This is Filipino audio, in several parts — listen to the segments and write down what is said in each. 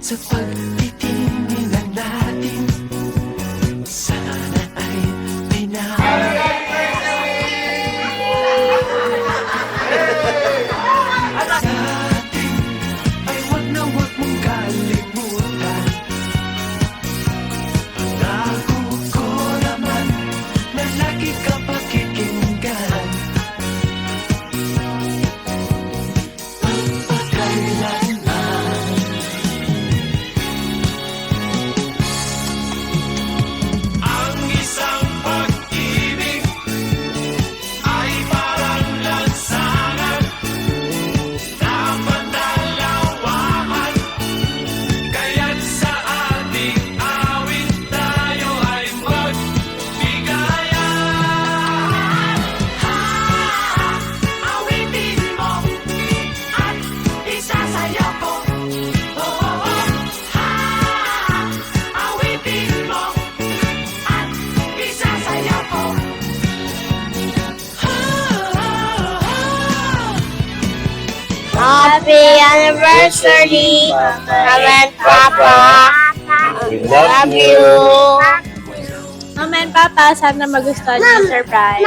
sa pagtitinginan natin. Sana ay natin ay wag na wag mong kalimutan. Pangako ko naman na lagi ka pakikinggan. Pagpakailanman ang isang pag-ibig ay parang lansangan, dapat dalawahan. Kaya't sa ating awit tayo ay magbigayan. Awitin mo at isasayaw ko. Awitin mo at isasayaw ko. Happy anniversary, Mama and Papa. We love you. Mama and Papa, sana magustuhan yung surprise.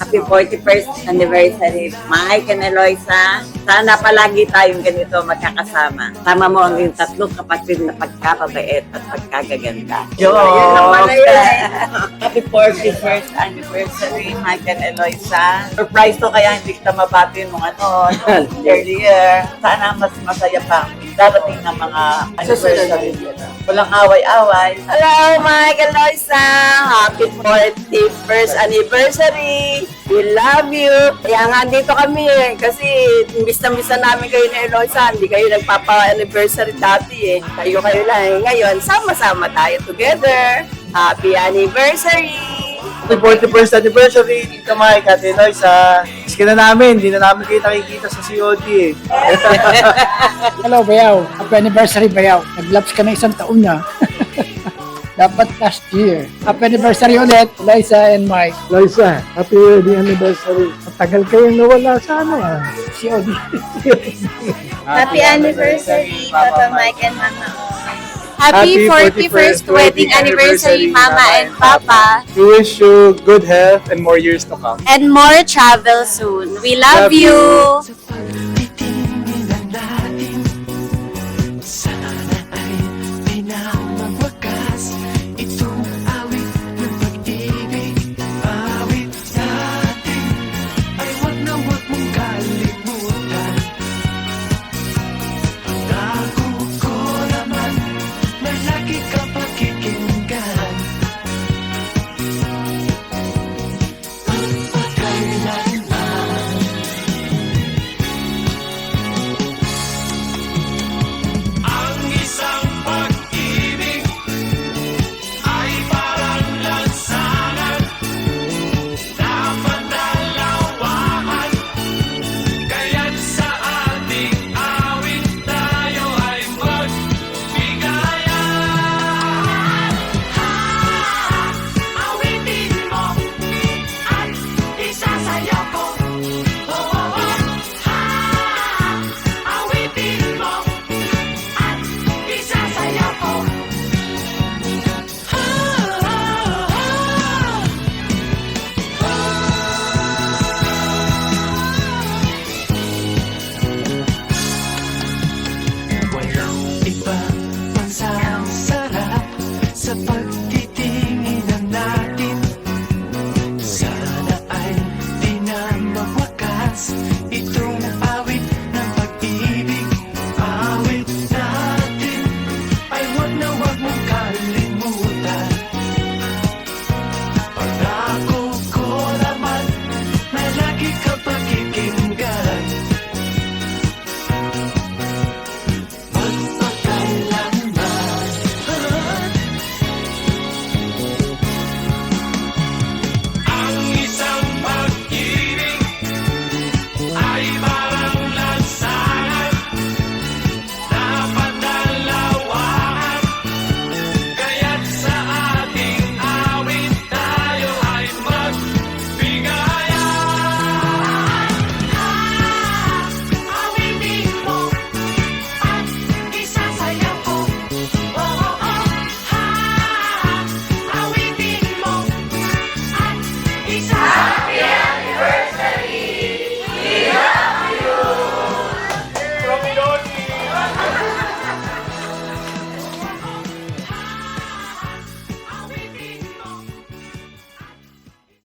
Happy 41st anniversary, Mike and Eloisa. Sana palagi tayong ganito magkakasama. Tama mo ang yung tatlong kapatid na pagkakabait at pagkagaganda. Happy 41st anniversary, Mike and Eloisa. Surprise to kaya hindi kita mabati nung earlier. Sana mas masaya pa darating ng mga anniversary. Walang away-away. Hello, Mike and Eloisa! Happy 41st anniversary! We love you! Kaya nga dito kami kasi imbis na namin kayo na Eloisa, hindi kayo nagpapa-anniversary dati Kayo lang. Ngayon, sama-sama tayo together. Happy anniversary! Happy 41st anniversary, Tita Mike at Eloisa. Miski na namin, hindi na namin kayo nakikita sa COD Hello, Bayaw. Happy anniversary, Bayaw. Nag-lapse ka na isang taon na. Dapat last year. Happy anniversary ulit, Liza and Mike. Eloisa, happy wedding anniversary. Matagal kayong nawala sa COD. Happy anniversary, Papa Mike and Mama. Happy 41st wedding anniversary, Mama and Papa. We wish you good health and more years to come. And more travel soon. We love you! Sa